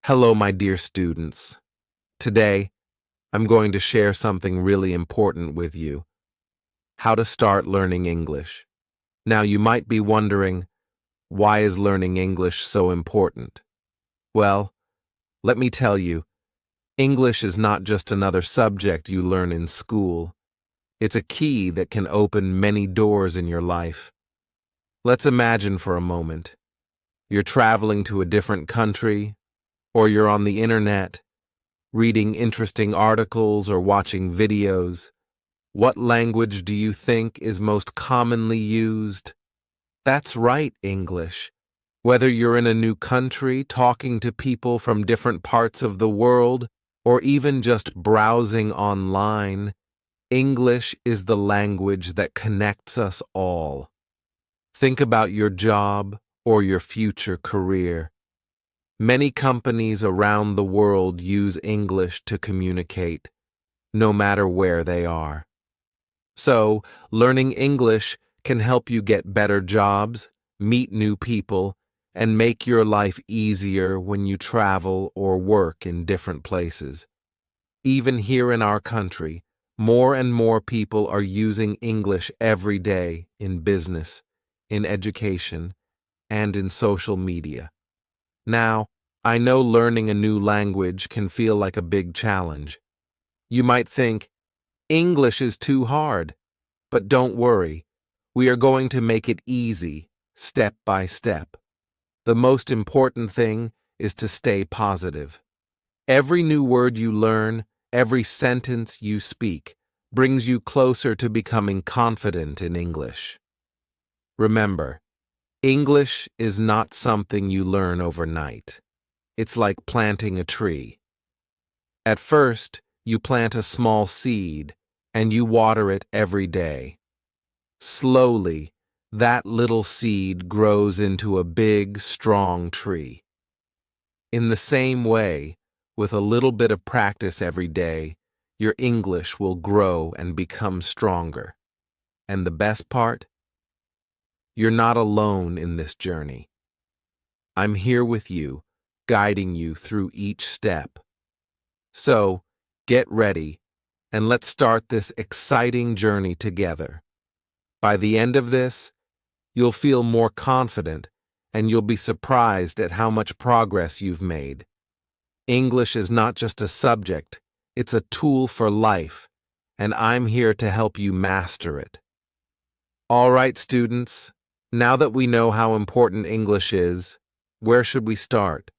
Hello, my dear students. Today, I'm going to share something really important with you: how to start learning English. Now, you might be wondering, why is learning English so important? Well, let me tell you, English is not just another subject you learn in school. It's a key that can open many doors in your life. Let's imagine for a moment. You're traveling to a different country, or you're on the internet, reading interesting articles or watching videos. What language do you think is most commonly used? That's right, English. Whether you're in a new country, talking to people from different parts of the world, or even just browsing online, English is the language that connects us all. Think about your job or your future career. Many companies around the world use English to communicate, no matter where they are. So, learning English can help you get better jobs, meet new people, and make your life easier when you travel or work in different places. Even here in our country, more and more people are using English every day in business, in education, and in social media. Now, I know learning a new language can feel like a big challenge. You might think, English is too hard. But don't worry, we are going to make it easy, step by step. The most important thing is to stay positive. Every new word you learn, every sentence you speak, brings you closer to becoming confident in English. Remember, English is not something you learn overnight. It's like planting a tree. At first, you plant a small seed, and you water it every day. Slowly, that little seed grows into a big, strong tree. In the same way, with a little bit of practice every day, your English will grow and become stronger. And the best part? You're not alone in this journey. I'm here with you, guiding you through each step. So, get ready, and let's start this exciting journey together. By the end of this, you'll feel more confident, and you'll be surprised at how much progress you've made. English is not just a subject, it's a tool for life, and I'm here to help you master it. All right, students, now that we know how important English is, where should we start?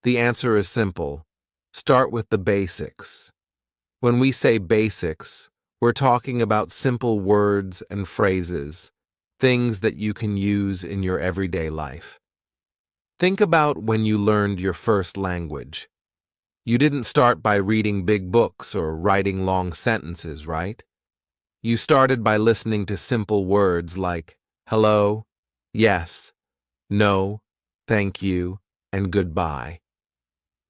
The answer is simple. Start with the basics. When we say basics, we're talking about simple words and phrases, things that you can use in your everyday life. Think about when you learned your first language. You didn't start by reading big books or writing long sentences, right? You started by listening to simple words like hello, yes, no, thank you, and goodbye.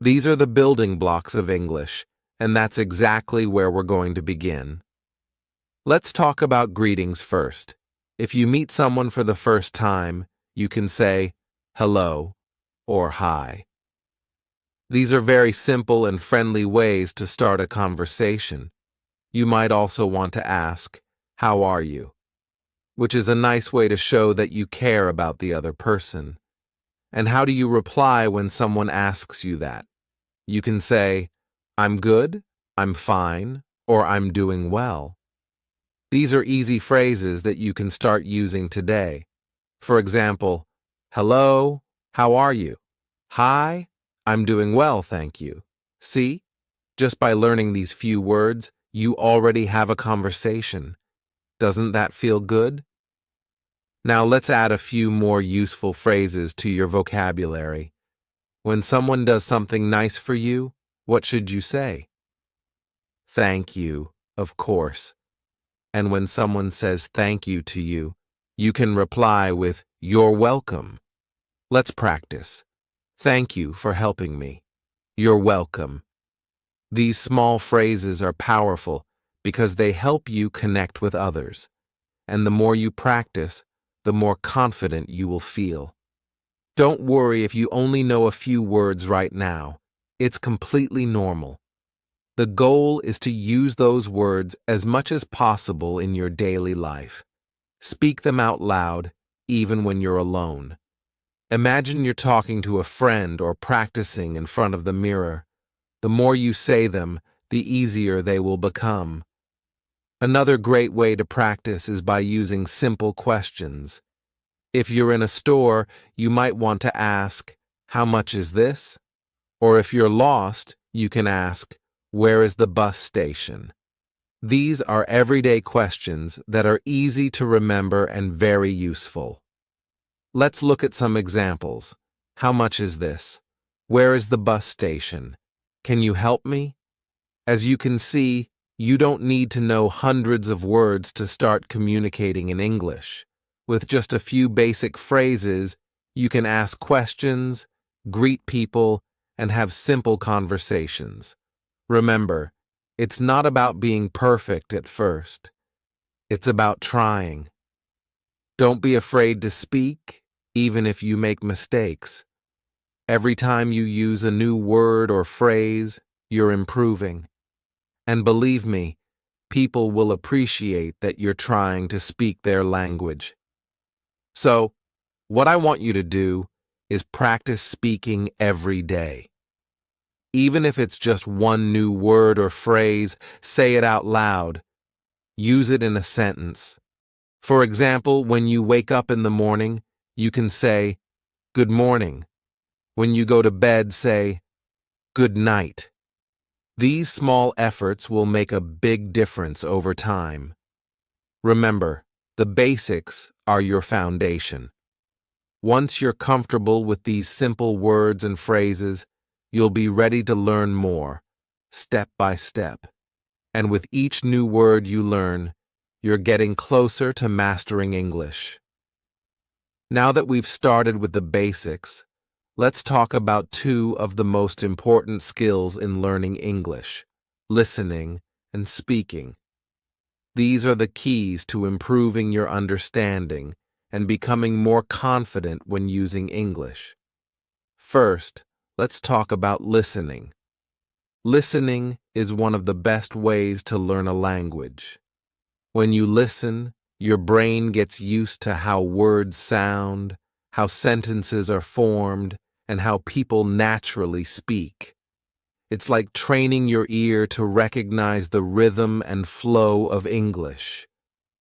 These are the building blocks of English, and that's exactly where we're going to begin. Let's talk about greetings first. If you meet someone for the first time, you can say hello or hi. These are very simple and friendly ways to start a conversation. You might also want to ask, how are you? Which is a nice way to show that you care about the other person. And how do you reply when someone asks you that? You can say, I'm good, I'm fine, or I'm doing well. These are easy phrases that you can start using today. For example, hello, how are you? Hi, I'm doing well, thank you. See? Just by learning these few words, you already have a conversation. Doesn't that feel good? Now let's add a few more useful phrases to your vocabulary. When someone does something nice for you, what should you say? Thank you, of course. And when someone says thank you to you, you can reply with you're welcome. Let's practice. Thank you for helping me. You're welcome. These small phrases are powerful because they help you connect with others. And the more you practice, the more confident you will feel. Don't worry if you only know a few words right now. It's completely normal. The goal is to use those words as much as possible in your daily life. Speak them out loud, even when you're alone. Imagine you're talking to a friend or practicing in front of the mirror. The more you say them, the easier they will become. Another great way to practice is by using simple questions. If you're in a store, you might want to ask, "How much is this?" Or if you're lost, you can ask, "Where is the bus station?" These are everyday questions that are easy to remember and very useful. Let's look at some examples. How much is this? Where is the bus station? Can you help me? As you can see, you don't need to know hundreds of words to start communicating in English. With just a few basic phrases, you can ask questions, greet people, and have simple conversations. Remember, it's not about being perfect at first. It's about trying. Don't be afraid to speak, even if you make mistakes. Every time you use a new word or phrase, you're improving. And believe me, people will appreciate that you're trying to speak their language. So, what I want you to do is practice speaking every day. Even if it's just one new word or phrase, say it out loud. Use it in a sentence. For example, when you wake up in the morning, you can say, "Good morning." When you go to bed, say, "Good night." These small efforts will make a big difference over time. Remember, the basics are your foundation. Once you're comfortable with these simple words and phrases, you'll be ready to learn more, step by step. And with each new word you learn, you're getting closer to mastering English. Now that we've started with the basics, let's talk about two of the most important skills in learning English: listening and speaking. These are the keys to improving your understanding and becoming more confident when using English. First, let's talk about listening. Listening is one of the best ways to learn a language. When you listen, your brain gets used to how words sound, how sentences are formed, and how people naturally speak. It's like training your ear to recognize the rhythm and flow of English.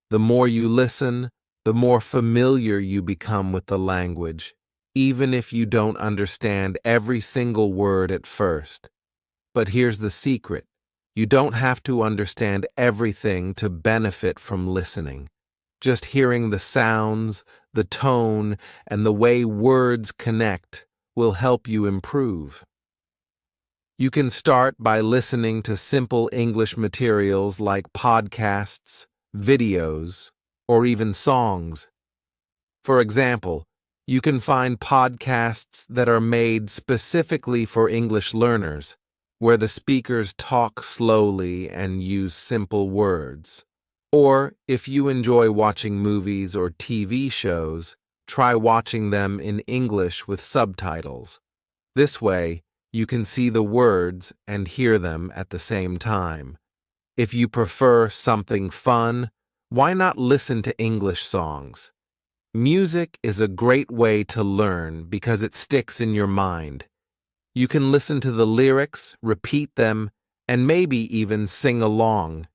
The more you listen, the more familiar you become with the language, even if you don't understand every single word at first. But here's the secret. You don't have to understand everything to benefit from listening. Just hearing the sounds, the tone, and the way words connect will help you improve. You can start by listening to simple English materials like podcasts, videos, or even songs. For example, you can find podcasts that are made specifically for English learners, where the speakers talk slowly and use simple words. Or, if you enjoy watching movies or TV shows, try watching them in English with subtitles. This way, you can see the words and hear them at the same time. If you prefer something fun, why not listen to English songs? Music is a great way to learn because it sticks in your mind. You can listen to the lyrics, repeat them, and maybe even sing along.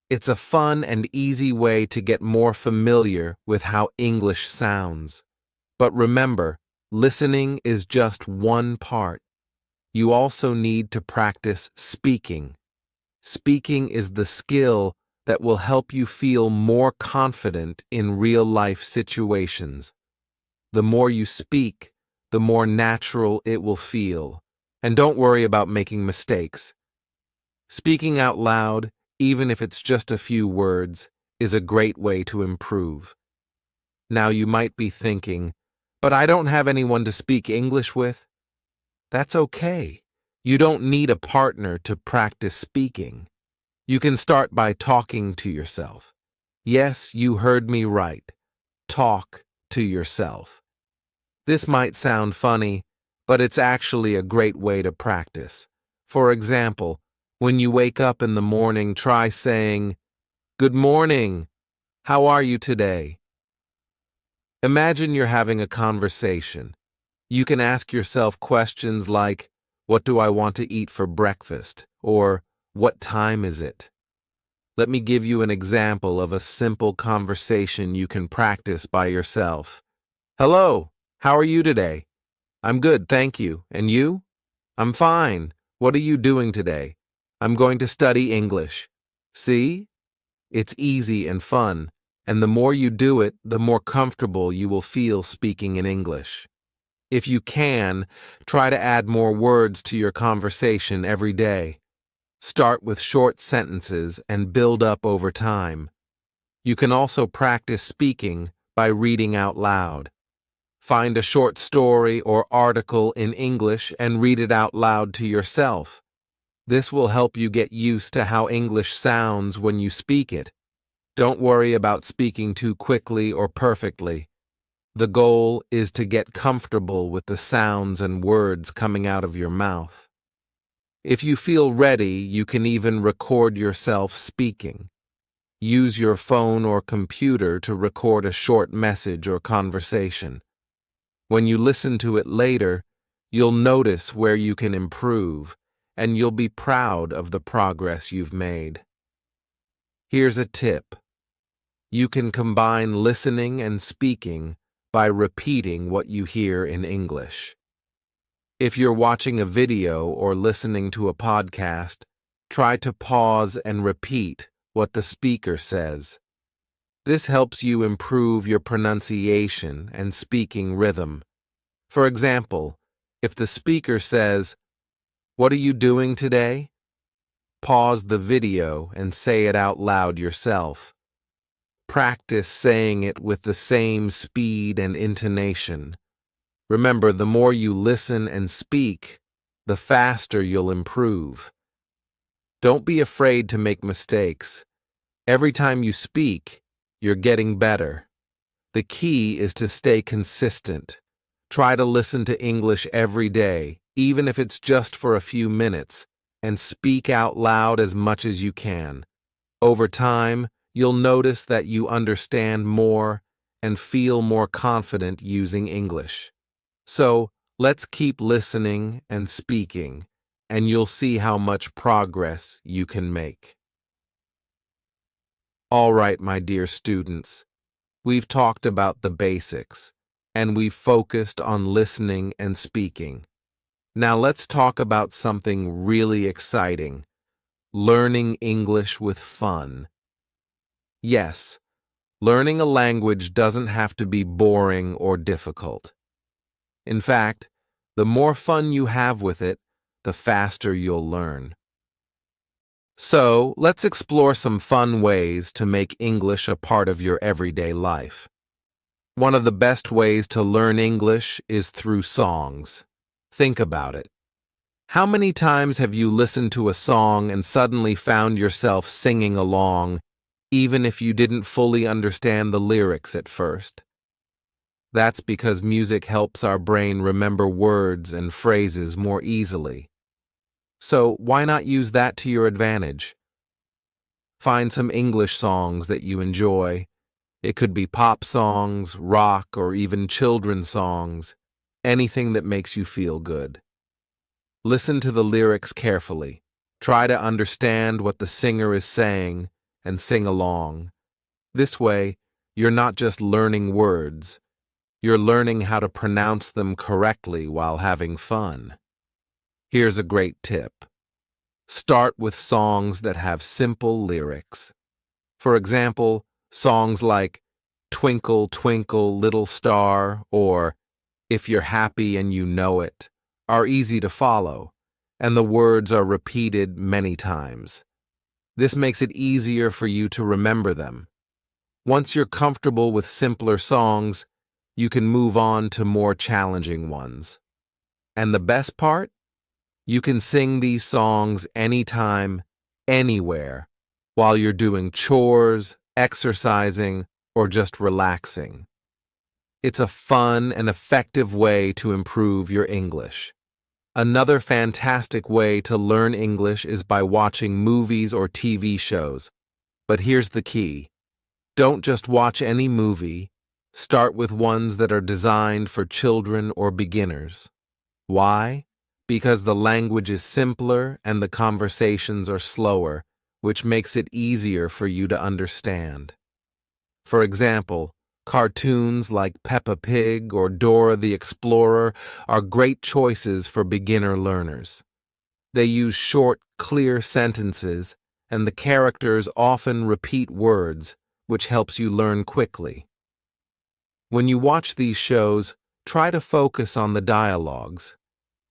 It's a fun and easy way to get more familiar with how English sounds. But remember, listening is just one part. You also need to practice speaking. Speaking is the skill that will help you feel more confident in real-life situations. The more you speak, the more natural it will feel. And don't worry about making mistakes. Speaking out loud, even if it's just a few words, is a great way to improve. Now you might be thinking, but I don't have anyone to speak English with. That's okay. You don't need a partner to practice speaking. You can start by talking to yourself. Yes, you heard me right. Talk to yourself. This might sound funny, but it's actually a great way to practice. For example, when you wake up in the morning, try saying, "Good morning. How are you today?" Imagine you're having a conversation. You can ask yourself questions like, "What do I want to eat for breakfast?" or "What time is it?" Let me give you an example of a simple conversation you can practice by yourself. "Hello, how are you today?" "I'm good, thank you. And you?" "I'm fine. What are you doing today?" "I'm going to study English." See? It's easy and fun, and the more you do it, the more comfortable you will feel speaking in English. If you can, try to add more words to your conversation every day. Start with short sentences and build up over time. You can also practice speaking by reading out loud. Find a short story or article in English and read it out loud to yourself. This will help you get used to how English sounds when you speak it. Don't worry about speaking too quickly or perfectly. The goal is to get comfortable with the sounds and words coming out of your mouth. If you feel ready, you can even record yourself speaking. Use your phone or computer to record a short message or conversation. When you listen to it later, you'll notice where you can improve, and you'll be proud of the progress you've made. Here's a tip. You can combine listening and speaking by repeating what you hear in English. If you're watching a video or listening to a podcast, try to pause and repeat what the speaker says. This helps you improve your pronunciation and speaking rhythm. For example, if the speaker says, "What are you doing today?" Pause the video and say it out loud yourself. Practice saying it with the same speed and intonation. Remember, the more you listen and speak, the faster you'll improve. Don't be afraid to make mistakes. Every time you speak, you're getting better. The key is to stay consistent. Try to listen to English every day, even if it's just for a few minutes, and speak out loud as much as you can. Over time, you'll notice that you understand more and feel more confident using English. So, let's keep listening and speaking, and you'll see how much progress you can make. All right, my dear students, we've talked about the basics, and we've focused on listening and speaking. Now let's talk about something really exciting: learning English with fun. Yes, learning a language doesn't have to be boring or difficult. In fact, the more fun you have with it, the faster you'll learn. So, let's explore some fun ways to make English a part of your everyday life. One of the best ways to learn English is through songs. Think about it. How many times have you listened to a song and suddenly found yourself singing along, even if you didn't fully understand the lyrics at first? That's because music helps our brain remember words and phrases more easily. So why not use that to your advantage? Find some English songs that you enjoy. It could be pop songs, rock, or even children's songs, anything that makes you feel good. Listen to the lyrics carefully. Try to understand what the singer is saying and sing along. This way, you're not just learning words, you're learning how to pronounce them correctly while having fun. Here's a great tip. Start with songs that have simple lyrics. For example, songs like "Twinkle, Twinkle, Little Star" or "If You're Happy and You Know It" are easy to follow, and the words are repeated many times. This makes it easier for you to remember them. Once you're comfortable with simpler songs, you can move on to more challenging ones. And the best part? You can sing these songs anytime, anywhere, while you're doing chores, exercising, or just relaxing. It's a fun and effective way to improve your English. Another fantastic way to learn English is by watching movies or TV shows. But here's the key. Don't just watch any movie. Start with ones that are designed for children or beginners. Why? Because the language is simpler and the conversations are slower, which makes it easier for you to understand. For example, cartoons like Peppa Pig or Dora the Explorer are great choices for beginner learners. They use short, clear sentences, and the characters often repeat words, which helps you learn quickly. When you watch these shows, try to focus on the dialogues.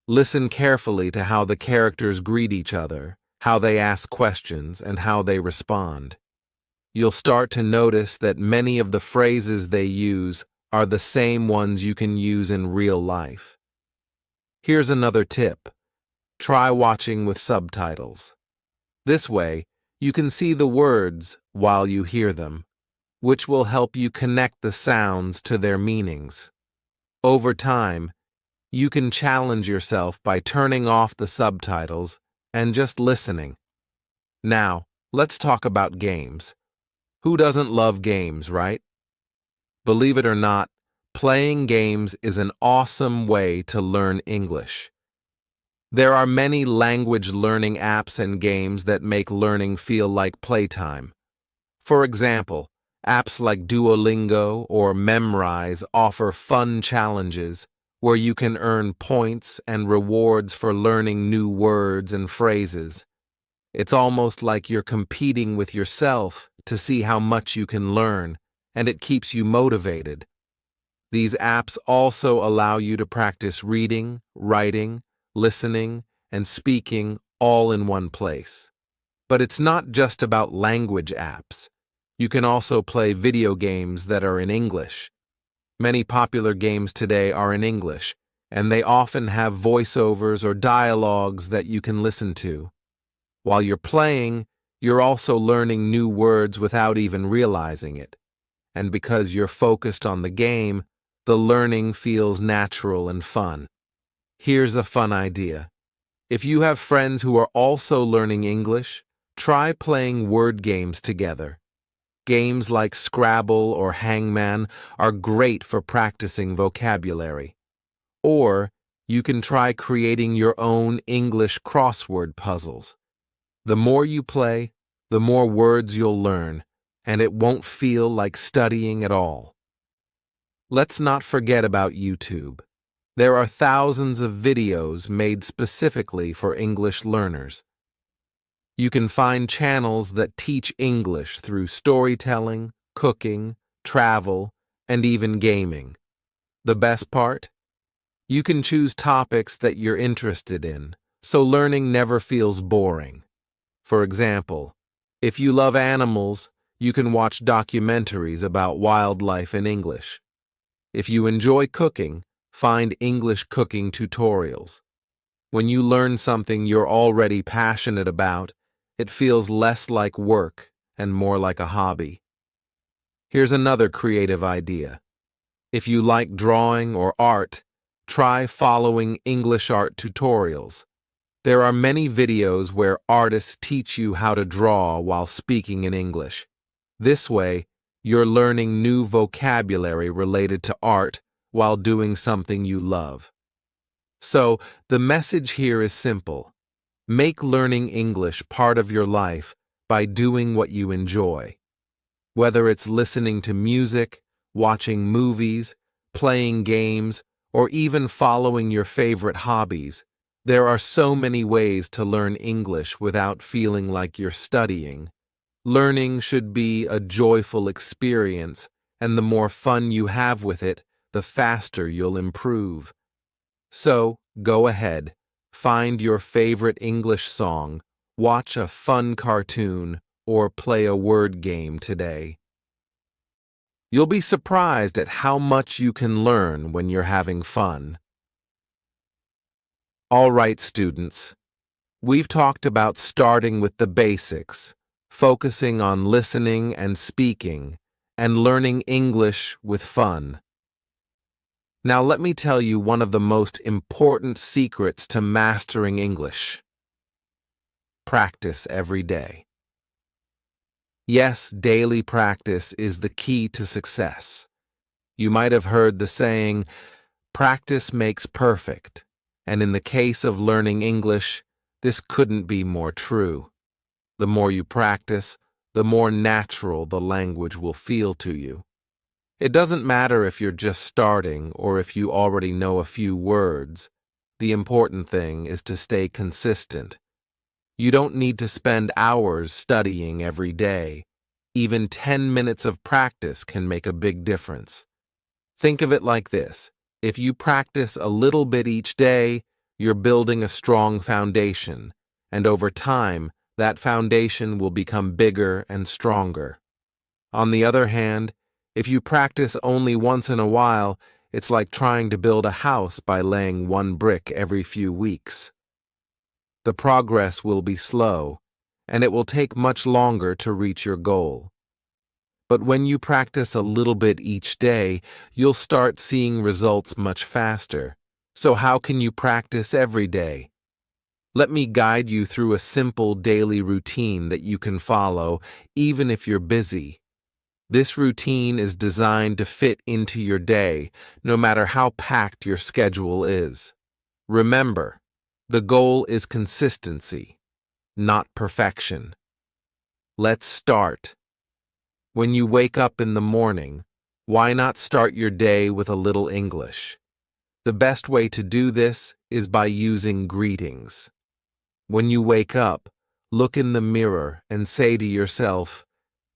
Listen carefully to how the characters greet each other, how they ask questions, and how they respond. You'll start to notice that many of the phrases they use are the same ones you can use in real life. Here's another tip. Try watching with subtitles. This way, you can see the words while you hear them, which will help you connect the sounds to their meanings. Over time, you can challenge yourself by turning off the subtitles and just listening. Now, let's talk about games. Who doesn't love games, right? Believe it or not, playing games is an awesome way to learn English. There are many language learning apps and games that make learning feel like playtime. For example, apps like Duolingo or Memrise offer fun challenges where you can earn points and rewards for learning new words and phrases. It's almost like you're competing with yourself to see how much you can learn, and it keeps you motivated. These apps also allow you to practice reading, writing, listening, and speaking all in one place. But it's not just about language apps. You can also play video games that are in English. Many popular games today are in English, and they often have voiceovers or dialogues that you can listen to. While you're playing, you're also learning new words without even realizing it. And because you're focused on the game, the learning feels natural and fun. Here's a fun idea. If you have friends who are also learning English, try playing word games together. Games like Scrabble or Hangman are great for practicing vocabulary. Or you can try creating your own English crossword puzzles. The more you play, the more words you'll learn, and it won't feel like studying at all. Let's not forget about YouTube. There are thousands of videos made specifically for English learners. You can find channels that teach English through storytelling, cooking, travel, and even gaming. The best part? You can choose topics that you're interested in, so learning never feels boring. For example, if you love animals, you can watch documentaries about wildlife in English. If you enjoy cooking, find English cooking tutorials. When you learn something you're already passionate about, it feels less like work and more like a hobby. Here's another creative idea. If you like drawing or art, try following English art tutorials. There are many videos where artists teach you how to draw while speaking in English. This way, you're learning new vocabulary related to art while doing something you love. So, the message here is simple. Make learning English part of your life by doing what you enjoy. Whether it's listening to music, watching movies, playing games, or even following your favorite hobbies, there are so many ways to learn English without feeling like you're studying. Learning should be a joyful experience, and the more fun you have with it, the faster you'll improve. So, go ahead. Find your favorite English song, watch a fun cartoon, or play a word game today. You'll be surprised at how much you can learn when you're having fun. All right, students. We've talked about starting with the basics, focusing on listening and speaking, and learning English with fun. Now let me tell you one of the most important secrets to mastering English. Practice every day. Yes, daily practice is the key to success. You might have heard the saying, practice makes perfect, and in the case of learning English, this couldn't be more true. The more you practice, the more natural the language will feel to you. It doesn't matter if you're just starting or if you already know a few words. The important thing is to stay consistent. You don't need to spend hours studying every day. Even 10 minutes of practice can make a big difference. Think of it like this. If you practice a little bit each day, you're building a strong foundation, and over time, that foundation will become bigger and stronger. On the other hand, if you practice only once in a while, it's like trying to build a house by laying one brick every few weeks. The progress will be slow, and it will take much longer to reach your goal. But when you practice a little bit each day, you'll start seeing results much faster. So how can you practice every day? Let me guide you through a simple daily routine that you can follow, even if you're busy. This routine is designed to fit into your day, no matter how packed your schedule is. Remember, the goal is consistency, not perfection. Let's start. When you wake up in the morning, why not start your day with a little English? The best way to do this is by using greetings. When you wake up, look in the mirror and say to yourself,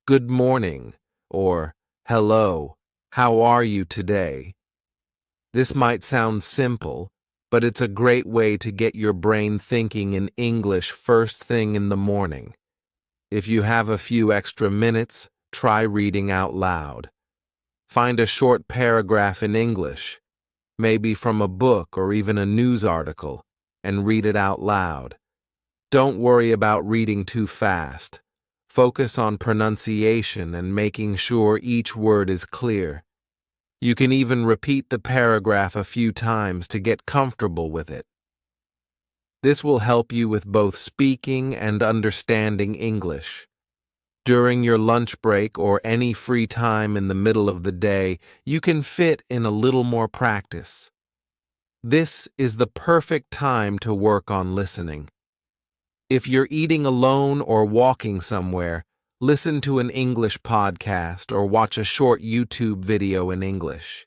"Good morning," or "Hello, how are you today?" This might sound simple, but it's a great way to get your brain thinking in English first thing in the morning. If you have a few extra minutes, try reading out loud. Find a short paragraph in English, maybe from a book or even a news article, and read it out loud. Don't worry about reading too fast. Focus on pronunciation and making sure each word is clear. You can even repeat the paragraph a few times to get comfortable with it. This will help you with both speaking and understanding English. During your lunch break or any free time in the middle of the day, you can fit in a little more practice. This is the perfect time to work on listening. If you're eating alone or walking somewhere, listen to an English podcast or watch a short YouTube video in English.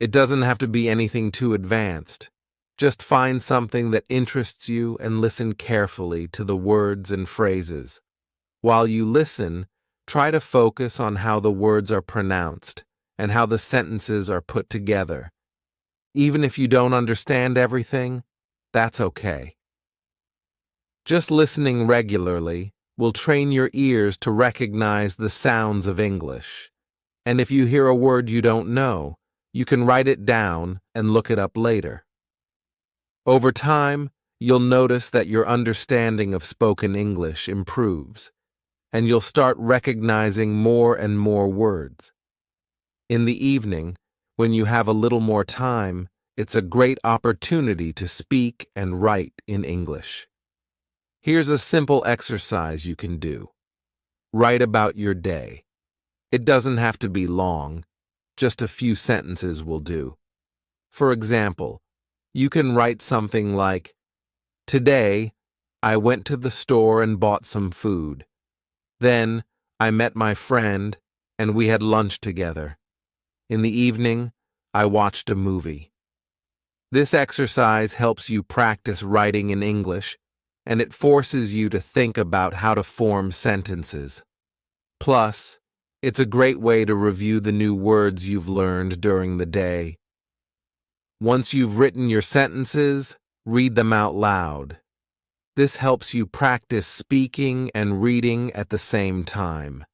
It doesn't have to be anything too advanced. Just find something that interests you and listen carefully to the words and phrases. While you listen, try to focus on how the words are pronounced and how the sentences are put together. Even if you don't understand everything, that's okay. Just listening regularly will train your ears to recognize the sounds of English. And if you hear a word you don't know, you can write it down and look it up later. Over time, you'll notice that your understanding of spoken English improves, and you'll start recognizing more and more words. In the evening, when you have a little more time, it's a great opportunity to speak and write in English. Here's a simple exercise you can do. Write about your day. It doesn't have to be long, just a few sentences will do. For example, you can write something like, "Today, I went to the store and bought some food. Then, I met my friend, and we had lunch together. In the evening, I watched a movie." This exercise helps you practice writing in English, and it forces you to think about how to form sentences. Plus, it's a great way to review the new words you've learned during the day. Once you've written your sentences, read them out loud. This helps you practice speaking and reading at the same time.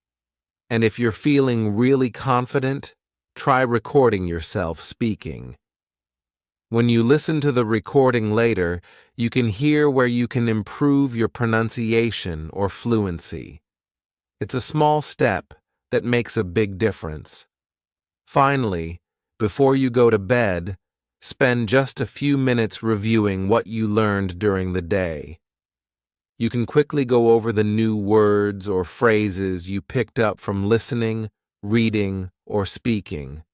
And if you're feeling really confident, try recording yourself speaking. When you listen to the recording later, you can hear where you can improve your pronunciation or fluency. It's a small step that makes a big difference. Finally, Before you go to bed, spend just a few minutes reviewing what you learned during the day. You can quickly go over the new words or phrases you picked up from listening, reading, or speaking.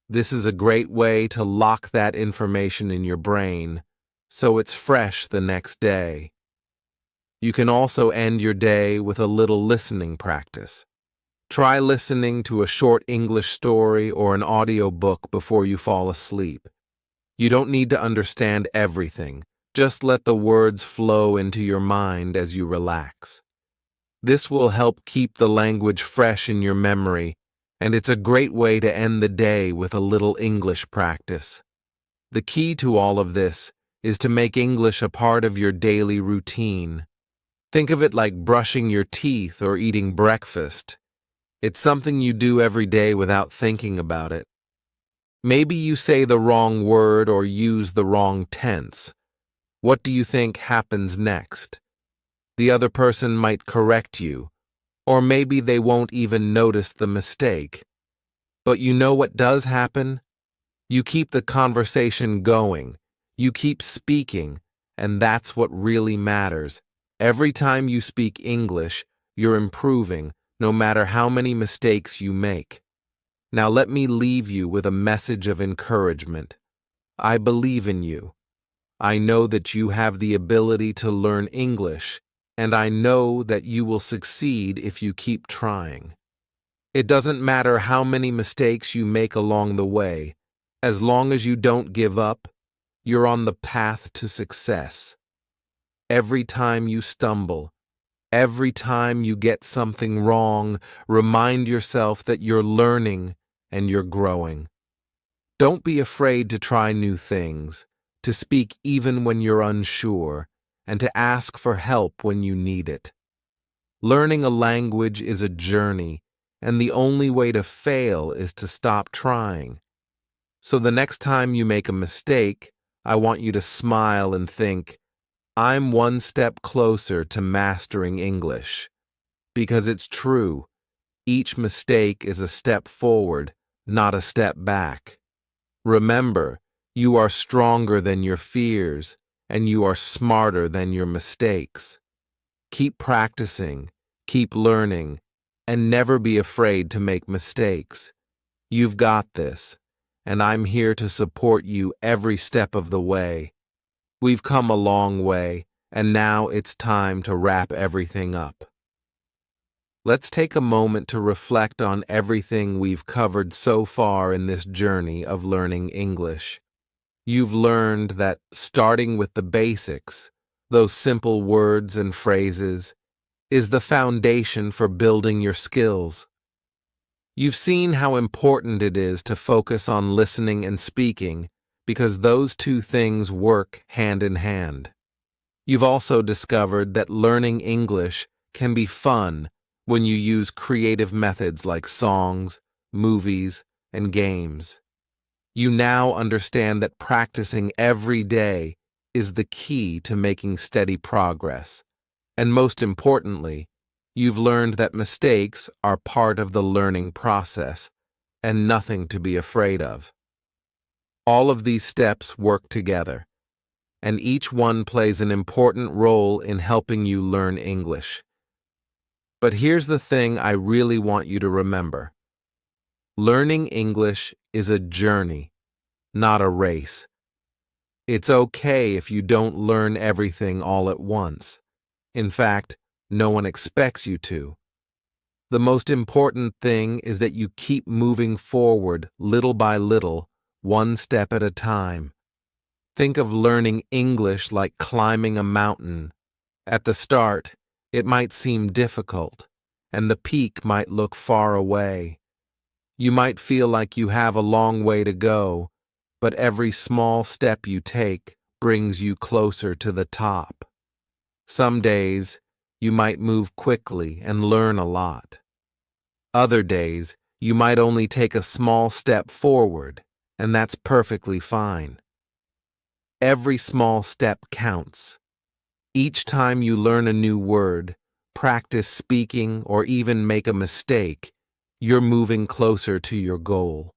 This is a great way to lock that information in your brain, so it's fresh the next day. You can also end your day with a little listening practice. Try listening to a short English story or an audiobook before you fall asleep. You don't need to understand everything. Just let the words flow into your mind as you relax. This will help keep the language fresh in your memory, and it's a great way to end the day with a little English practice. The key to all of this is to make English a part of your daily routine. Think of it like brushing your teeth or eating breakfast. It's something you do every day without thinking about it. Maybe you say the wrong word or use the wrong tense. What do you think happens next? The other person might correct you, or maybe they won't even notice the mistake. But you know what does happen? You keep the conversation going. You keep speaking, and that's what really matters. Every time you speak English, you're improving, no matter how many mistakes you make. Now let me leave you with a message of encouragement. I believe in you. I know that you have the ability to learn English, and I know that you will succeed if you keep trying. It doesn't matter how many mistakes you make along the way. As long as you don't give up, you're on the path to success. Every time you stumble, every time you get something wrong, remind yourself that you're learning and you're growing. Don't be afraid to try new things, to speak even when you're unsure, and to ask for help when you need it. Learning a language is a journey, and the only way to fail is to stop trying. So the next time you make a mistake, I want you to smile and think, I'm one step closer to mastering English. Because it's true, each mistake is a step forward, not a step back. Remember, you are stronger than your fears, and you are smarter than your mistakes. Keep practicing, keep learning, and never be afraid to make mistakes. You've got this, and I'm here to support you every step of the way. We've come a long way, and now it's time to wrap everything up. Let's take a moment to reflect on everything we've covered so far in this journey of learning English. You've learned that starting with the basics, those simple words and phrases, is the foundation for building your skills. You've seen how important it is to focus on listening and speaking because those two things work hand in hand. You've also discovered that learning English can be fun when you use creative methods like songs, movies, and games. You now understand that practicing every day is the key to making steady progress. And most importantly, you've learned that mistakes are part of the learning process and nothing to be afraid of. All of these steps work together, and each one plays an important role in helping you learn English. But here's the thing I really want you to remember. Learning English is a journey, not a race. It's okay if you don't learn everything all at once. In fact, no one expects you to. The most important thing is that you keep moving forward little by little, one step at a time. Think of learning English like climbing a mountain. At the start, it might seem difficult, and the peak might look far away. You might feel like you have a long way to go, but every small step you take brings you closer to the top. Some days, you might move quickly and learn a lot. Other days, you might only take a small step forward, and that's perfectly fine. Every small step counts. Each time you learn a new word, practice speaking, or even make a mistake, you're moving closer to your goal.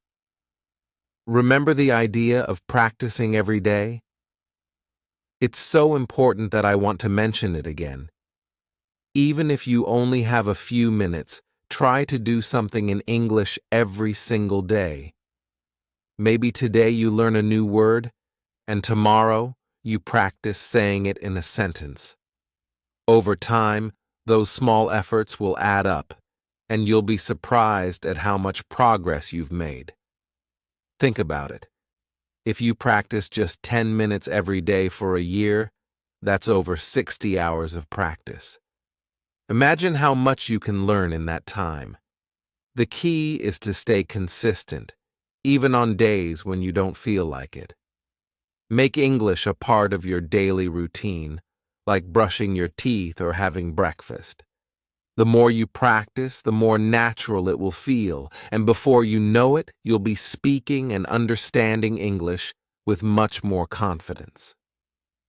Remember the idea of practicing every day? It's so important that I want to mention it again. Even if you only have a few minutes, try to do something in English every single day. Maybe today you learn a new word, and tomorrow you practice saying it in a sentence. Over time, those small efforts will add up, and you'll be surprised at how much progress you've made. Think about it. If you practice just 10 minutes every day for a year, that's over 60 hours of practice. Imagine how much you can learn in that time. The key is to stay consistent, even on days when you don't feel like it. Make English a part of your daily routine, like brushing your teeth or having breakfast. The more you practice, the more natural it will feel, and before you know it, you'll be speaking and understanding English with much more confidence.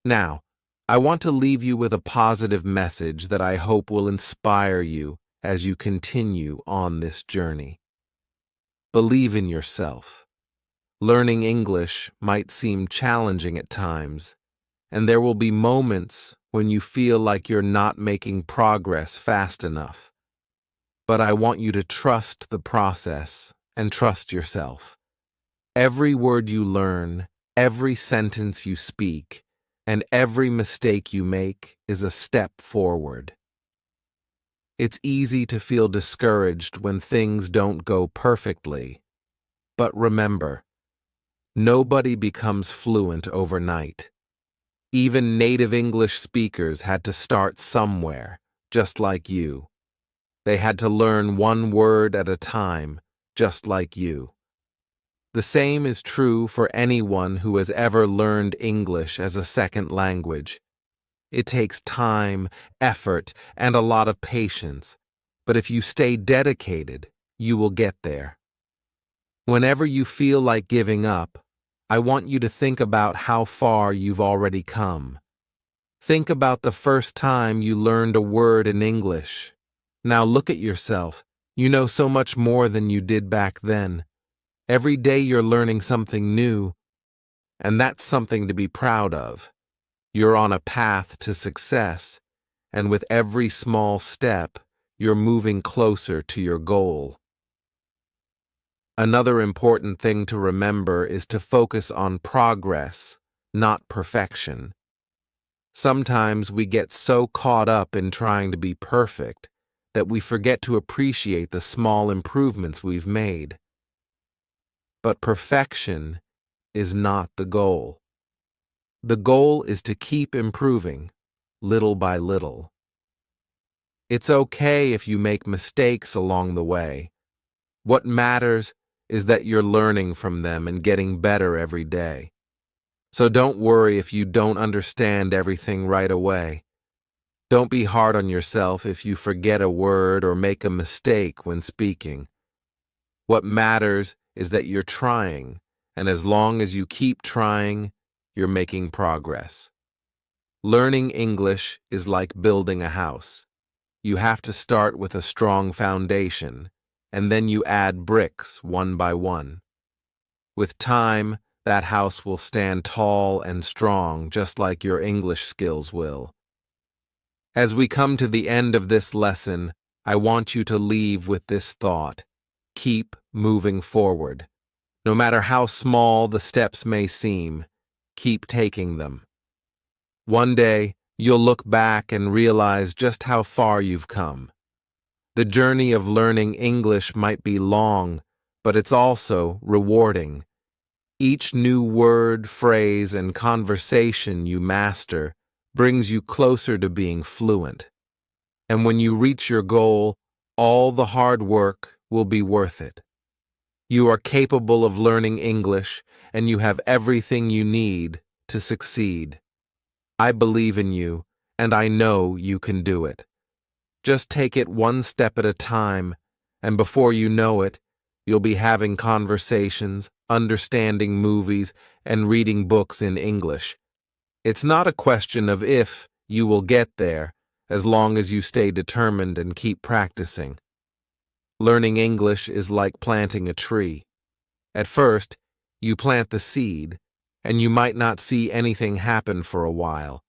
Now, I want to leave you with a positive message that I hope will inspire you as you continue on this journey. Believe in yourself. Learning English might seem challenging at times, and there will be moments when you feel like you're not making progress fast enough. But I want you to trust the process and trust yourself. Every word you learn, every sentence you speak, and every mistake you make is a step forward. It's easy to feel discouraged when things don't go perfectly. But remember, nobody becomes fluent overnight. Even native English speakers had to start somewhere, just like you. They had to learn one word at a time, just like you. The same is true for anyone who has ever learned English as a second language. It takes time, effort, and a lot of patience, but if you stay dedicated, you will get there. Whenever you feel like giving up, I want you to think about how far you've already come. Think about the first time you learned a word in English. Now look at yourself. You know so much more than you did back then. Every day you're learning something new, and that's something to be proud of. You're on a path to success, and with every small step, you're moving closer to your goal. Another important thing to remember is to focus on progress, not perfection. Sometimes we get so caught up in trying to be perfect that we forget to appreciate the small improvements we've made. But perfection is not the goal. The goal is to keep improving, little by little. It's okay if you make mistakes along the way. What matters is that you're learning from them and getting better every day. So don't worry if you don't understand everything right away. Don't be hard on yourself if you forget a word or make a mistake when speaking. What matters is that you're trying, and as long as you keep trying, you're making progress. Learning English is like building a house. You have to start with a strong foundation, and then you add bricks one by one. With time, that house will stand tall and strong, just like your English skills will. As we come to the end of this lesson, I want you to leave with this thought. Keep moving forward. No matter how small the steps may seem, keep taking them. One day, you'll look back and realize just how far you've come. The journey of learning English might be long, but it's also rewarding. Each new word, phrase, and conversation you master brings you closer to being fluent. And when you reach your goal, all the hard work will be worth it. You are capable of learning English, and you have everything you need to succeed. I believe in you, and I know you can do it. Just take it one step at a time, and before you know it, you'll be having conversations, understanding movies, and reading books in English. It's not a question of if you will get there, as long as you stay determined and keep practicing. Learning English is like planting a tree. At first, You plant the seed, and you might not see anything happen for a while,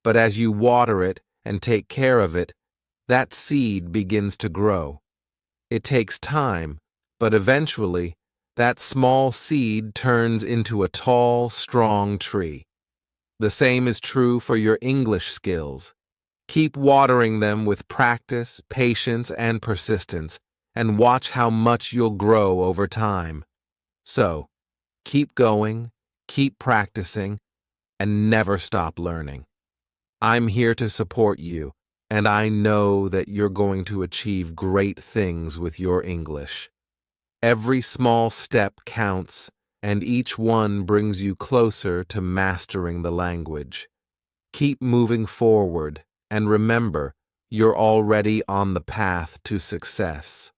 but as you water it and take care of it, that seed begins to grow. It takes time, but eventually, that small seed turns into a tall, strong tree. The same is true for your English skills. Keep watering them with practice, patience, and persistence, and watch how much you'll grow over time. So, keep going, keep practicing, and never stop learning. I'm here to support you, and I know that you're going to achieve great things with your English. Every small step counts, and each one brings you closer to mastering the language. Keep moving forward, and remember, you're already on the path to success.